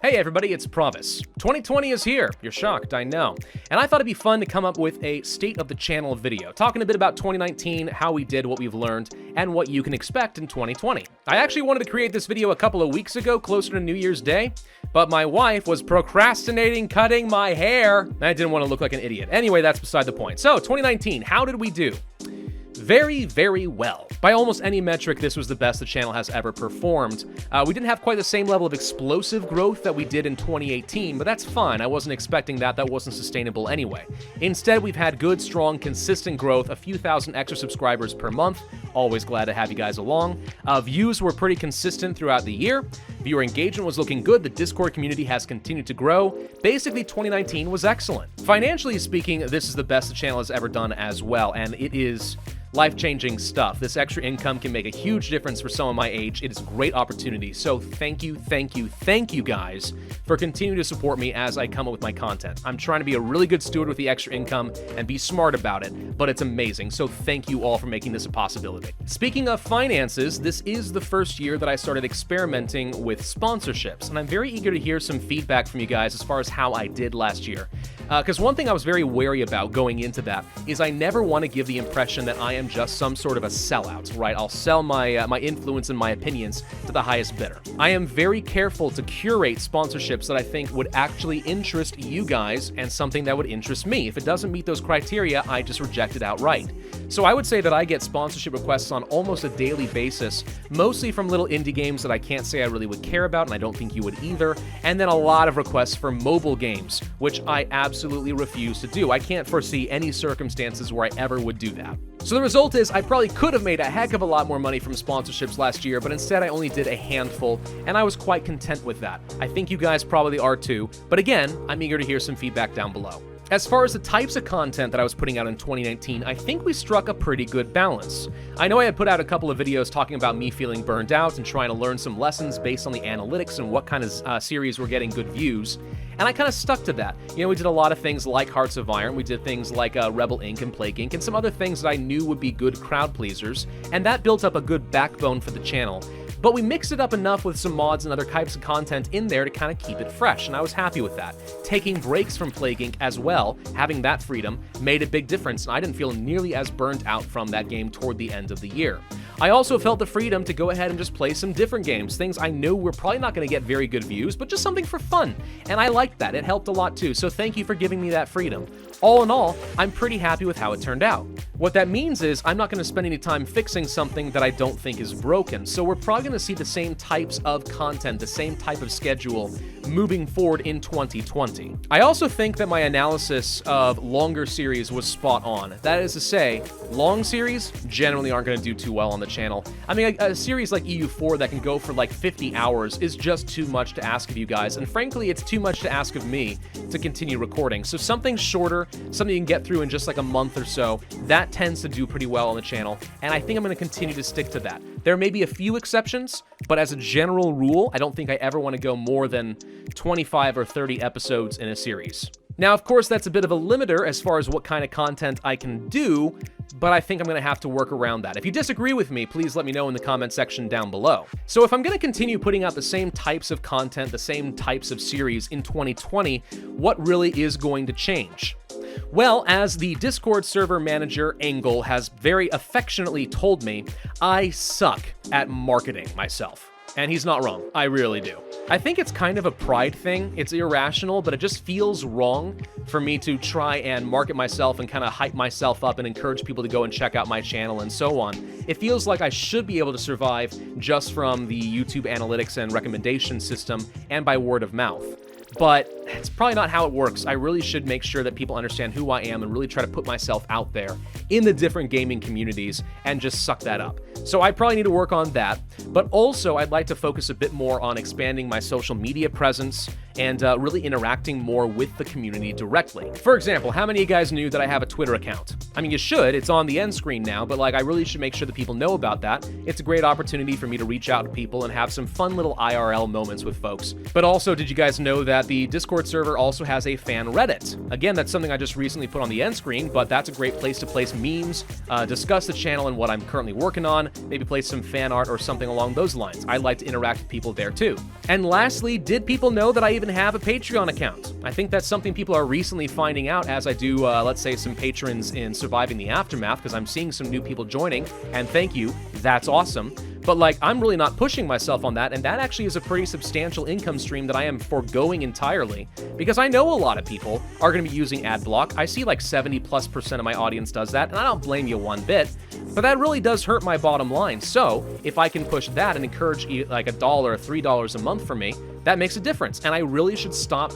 Hey everybody, it's Pravus. 2020 is here. You're shocked, I know. And I thought it'd be fun to come up with a state of the channel video, talking a bit about 2019, how we did, what we've learned, and what you can expect in 2020. I actually wanted to create this video a couple of weeks ago, closer to New Year's Day, but my wife was procrastinating cutting my hair, and I didn't want to look like an idiot. Anyway, that's beside the point. So, 2019, how did we do? Very, very well. By almost any metric, this was the best the channel has ever performed. We didn't have quite the same level of explosive growth that we did in 2018, but that's fine. I wasn't expecting that. That wasn't sustainable anyway. Instead, we've had good, strong, consistent growth, a few thousand extra subscribers per month. Always glad to have you guys along. Views were pretty consistent throughout the year. Viewer engagement was looking good. The Discord community has continued to grow. Basically, 2019 was excellent. Financially speaking, this is the best the channel has ever done as well, and it is life-changing stuff. This extra income can make a huge difference for someone my age. It is a great opportunity. So thank you guys for continuing to support me as I come up with my content. I'm trying to be a really good steward with the extra income and be smart about it, but it's amazing. So thank you all for making this a possibility. Speaking of finances, this is the first year that I started experimenting with sponsorships, and I'm very eager to hear some feedback from you guys as far as how I did last year. Because one thing I was very wary about going into that is I never want to give the impression that I am just some sort of a sellout, right? I'll sell my my influence and my opinions to the highest bidder. I am very careful to curate sponsorships that I think would actually interest you guys and something that would interest me. If it doesn't meet those criteria, I just reject it outright. So I would say that I get sponsorship requests on almost a daily basis, mostly from little indie games that I can't say I really would care about, and I don't think you would either, and then a lot of requests for mobile games, which I absolutely refuse to do. I can't foresee any circumstances where I ever would do that. So the result is I probably could have made a heck of a lot more money from sponsorships last year, but instead I only did a handful, and I was quite content with that. I think you guys probably are too, but again, I'm eager to hear some feedback down below. As far as the types of content that I was putting out in 2019, I think we struck a pretty good balance. I know I had put out a couple of videos talking about me feeling burned out and trying to learn some lessons based on the analytics and what kind of series were getting good views, and I kind of stuck to that. You know, we did a lot of things like Hearts of Iron, we did things like Rebel Inc. and Plague Inc. and some other things that I knew would be good crowd pleasers, and that built up a good backbone for the channel. But we mixed it up enough with some mods and other types of content in there to kind of keep it fresh, and I was happy with that. Taking breaks from Plague Inc. as well, having that freedom, made a big difference, and I didn't feel nearly as burnt out from that game toward the end of the year. I also felt the freedom to go ahead and just play some different games, things I know we're probably not going to get very good views, but just something for fun, and I liked that. It helped a lot too, so thank you for giving me that freedom. All in all, I'm pretty happy with how it turned out. What that means is I'm not going to spend any time fixing something that I don't think is broken, so we're probably going to see the same types of content, the same type of schedule moving forward in 2020. I also think that my analysis of longer series was spot on. That is to say, long series generally aren't going to do too well on the channel. I mean, a series like EU4 that can go for like 50 hours is just too much to ask of you guys, and frankly, it's too much to ask of me to continue recording. So something shorter, something you can get through in just like a month or so, that tends to do pretty well on the channel, and I think I'm going to continue to stick to that. There may be a few exceptions, but as a general rule, I don't think I ever want to go more than 25 or 30 episodes in a series. Now, of course, that's a bit of a limiter as far as what kind of content I can do, but I think I'm going to have to work around that. If you disagree with me, please let me know in the comment section down below. So if I'm going to continue putting out the same types of content, the same types of series in 2020, what really is going to change? Well, as the Discord server manager, Engel, has very affectionately told me, I suck at marketing myself. And he's not wrong. I really do. I think it's kind of a pride thing. It's irrational, but it just feels wrong for me to try and market myself and kind of hype myself up and encourage people to go and check out my channel and so on. It feels like I should be able to survive just from the YouTube analytics and recommendation system and by word of mouth. But it's probably not how it works. I really should make sure that people understand who I am and really try to put myself out there in the different gaming communities and just suck that up. So I probably need to work on that, but also I'd like to focus a bit more on expanding my social media presence and really interacting more with the community directly. For example, how many of you guys knew that I have a Twitter account? I mean, you should. It's on the end screen now, but like I really should make sure that people know about that. It's a great opportunity for me to reach out to people and have some fun little IRL moments with folks. But also, did you guys know that the Discord server also has a fan Reddit? Again, that's something I just recently put on the end screen, but that's a great place to place memes, discuss the channel and what I'm currently working on, maybe play some fan art or something along those lines. I like to interact with people there too. And lastly, did people know that I even have a Patreon account? I think that's something people are recently finding out as I do, let's say, some patrons in Surviving the Aftermath, because I'm seeing some new people joining, and thank you, that's awesome. But like, I'm really not pushing myself on that, and that actually is a pretty substantial income stream that I am foregoing entirely, because I know a lot of people are going to be using ad block. I see like 70+% of my audience does that, and I don't blame you one bit, but that really does hurt my bottom line. So if I can push that and encourage like $1 or $3 a month for me, that makes a difference. And I really should stop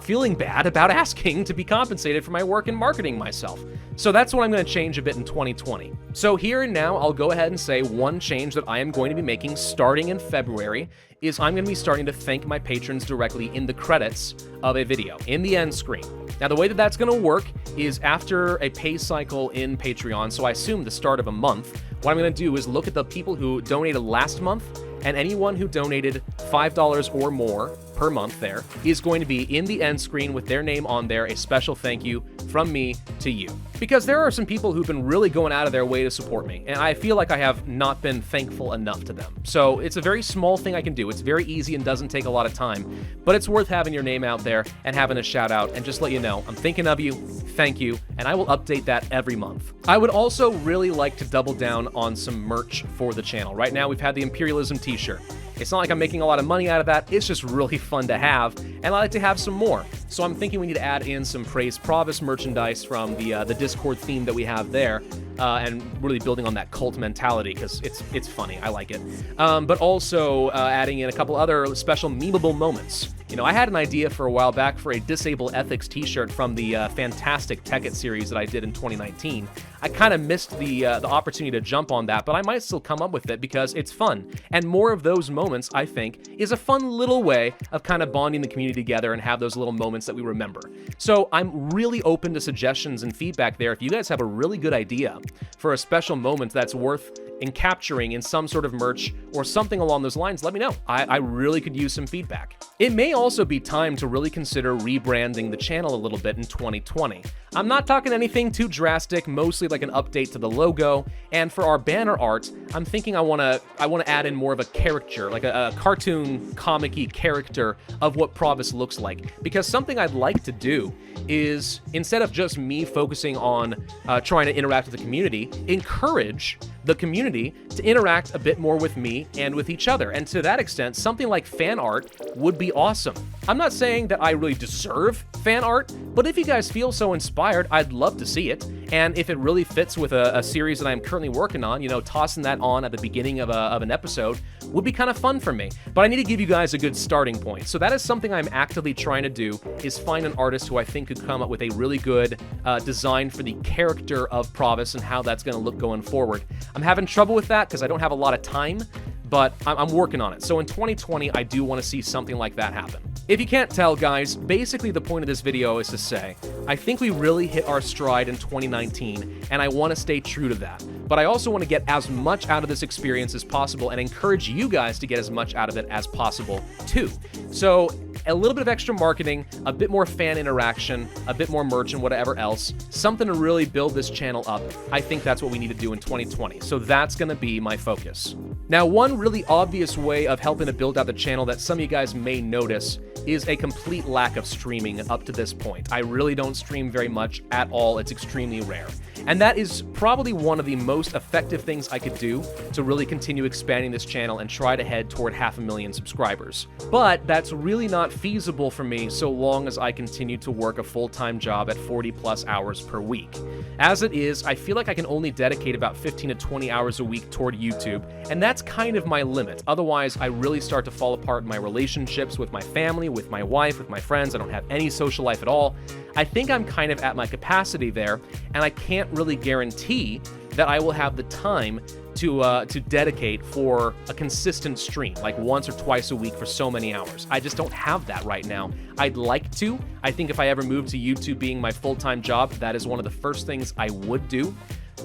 feeling bad about asking to be compensated for my work in marketing myself. So that's what I'm going to change a bit in 2020. So here and now, I'll go ahead and say one change that I am going to be making starting in February is I'm going to be starting to thank my patrons directly in the credits of a video, in the end screen. Now, the way that that's going to work is after a pay cycle in Patreon, so I assume the start of a month, what I'm going to do is look at the people who donated last month, and anyone who donated $5 or more per month there is going to be in the end screen with their name on there, a special thank you from me to you. Because there are some people who've been really going out of their way to support me, and I feel like I have not been thankful enough to them. So it's a very small thing I can do. It's very easy and doesn't take a lot of time, but it's worth having your name out there and having a shout out and just let you know, I'm thinking of you, thank you, and I will update that every month. I would also really like to double down on some merch for the channel. Right now, we've had the Imperialism t-shirt. It's not like I'm making a lot of money out of that, it's just really fun to have, and I like to have some more. So I'm thinking we need to add in some Praise Pravus merchandise from the Discord theme that we have there, and really building on that cult mentality, because it's funny, I like it. But also adding in a couple other special memeable moments. You know, I had an idea for a while back for a Disable Ethics t-shirt from the fantastic Tech It series that I did in 2019. I kind of missed the opportunity to jump on that, but I might still come up with it because it's fun. And more of those moments, I think, is a fun little way of kind of bonding the community together and have those little moments that we remember. So I'm really open to suggestions and feedback there. If you guys have a really good idea for a special moment that's worth capturing in some sort of merch or something along those lines, let me know. I really could use some feedback. It may also be time to really consider rebranding the channel a little bit in 2020. I'm not talking anything too drastic, mostly like an update to the logo, and for our banner art, I'm thinking I want to add in more of a caricature, like a cartoon, comic-y character of what Pravus looks like. Because something I'd like to do is, instead of just me focusing on trying to interact with the community, encourage the community to interact a bit more with me and with each other. And to that extent, something like fan art would be awesome. I'm not saying that I really deserve fan art, but if you guys feel so inspired, I'd love to see it. And if it really fits with a series that I'm currently working on, you know, tossing that on at the beginning of an episode would be kind of fun for me. But I need to give you guys a good starting point. So that is something I'm actively trying to do, is find an artist who I think could come up with a really good design for the character of Pravus and how that's going to look going forward. I'm having trouble with that because I don't have a lot of time, but I'm working on it. So in 2020, I do want to see something like that happen. If you can't tell, guys, basically the point of this video is to say, I think we really hit our stride in 2019, and I want to stay true to that. But I also want to get as much out of this experience as possible and encourage you guys to get as much out of it as possible, too. So a little bit of extra marketing, a bit more fan interaction, a bit more merch and whatever else, something to really build this channel up. I think that's what we need to do in 2020. So that's going to be my focus. Now, one really obvious way of helping to build out the channel that some of you guys may notice is a complete lack of streaming up to this point. I really don't stream very much at all. It's extremely rare. And that is probably one of the most effective things I could do to really continue expanding this channel and try to head toward 500,000 subscribers. But that's really not feasible for me so long as I continue to work a full-time job at 40+ hours per week. As it is, I feel like I can only dedicate about 15 to 20 hours a week toward YouTube, and that's kind of my limit. Otherwise, I really start to fall apart in my relationships with my family, with my wife, with my friends. I don't have any social life at all. I think I'm kind of at my capacity there, and I can't really guarantee that I will have the time to dedicate for a consistent stream, like once or twice a week for so many hours. I just don't have that right now. I'd like to. I think if I ever move to YouTube being my full-time job, that is one of the first things I would do.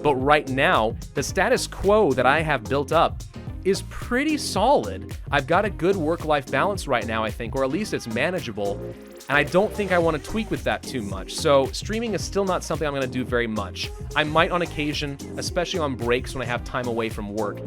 But right now, the status quo that I have built up is pretty solid. I've got a good work-life balance right now, I think, or at least it's manageable, and I don't think I want to tweak with that too much. So streaming is still not something I'm going to do very much. I might on occasion, especially on breaks when I have time away from work.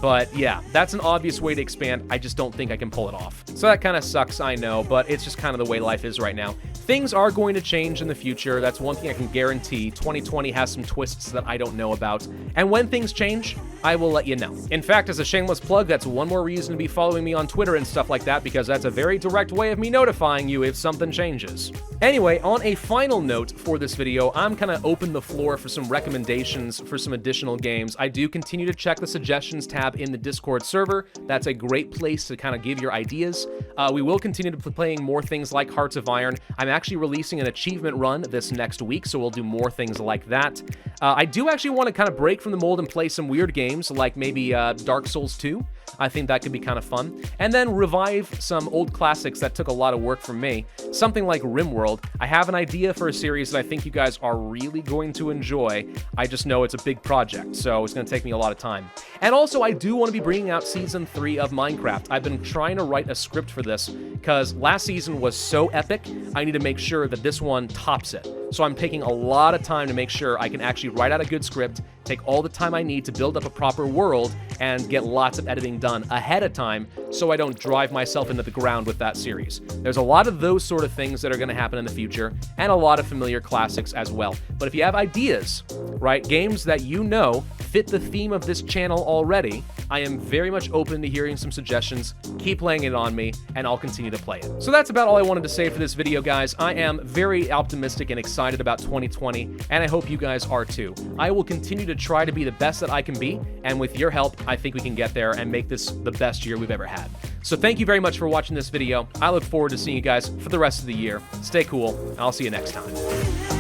But yeah, that's an obvious way to expand. I just don't think I can pull it off. So that kind of sucks, I know, but it's just kind of the way life is right now. Things are going to change in the future. That's one thing I can guarantee. 2020 has some twists that I don't know about. And when things change, I will let you know. In fact, as a shameless plug, that's one more reason to be following me on Twitter and stuff like that, because that's a very direct way of me notifying you if something changes. Anyway, on a final note for this video, I'm kind of open the floor for some recommendations for some additional games. I do continue to check the suggestions tab in the Discord server. That's a great place to kind of give your ideas. We will continue to be playing more things like Hearts of Iron. I'm actually releasing an achievement run this next week, so we'll do more things like that. I do actually want to kind of break from the mold and play some weird games, like maybe Dark Souls 2. I think that could be kind of fun. And then revive some old classics that took a lot of work from me. Something like RimWorld. I have an idea for a series that I think you guys are really going to enjoy. I just know it's a big project, so it's going to take me a lot of time. And also, I do want to be bringing out Season 3 of Minecraft. I've been trying to write a script for this, because last season was so epic, I need to make sure that this one tops it. So I'm taking a lot of time to make sure I can actually write out a good script, take all the time I need to build up a proper world, and get lots of editing done ahead of time so I don't drive myself into the ground with that series. There's a lot of those sort of things that are going to happen in the future, and a lot of familiar classics as well. But if you have ideas, right, games that you know fit the theme of this channel already, I am very much open to hearing some suggestions. Keep laying it on me, and I'll continue to play it. So that's about all I wanted to say for this video, guys. I am very optimistic and excited about 2020, and I hope you guys are too. I will continue to try to be the best that I can be, and with your help, I think we can get there and make this the best year we've ever had. So thank you very much for watching this video. I look forward to seeing you guys for the rest of the year. Stay cool, and I'll see you next time.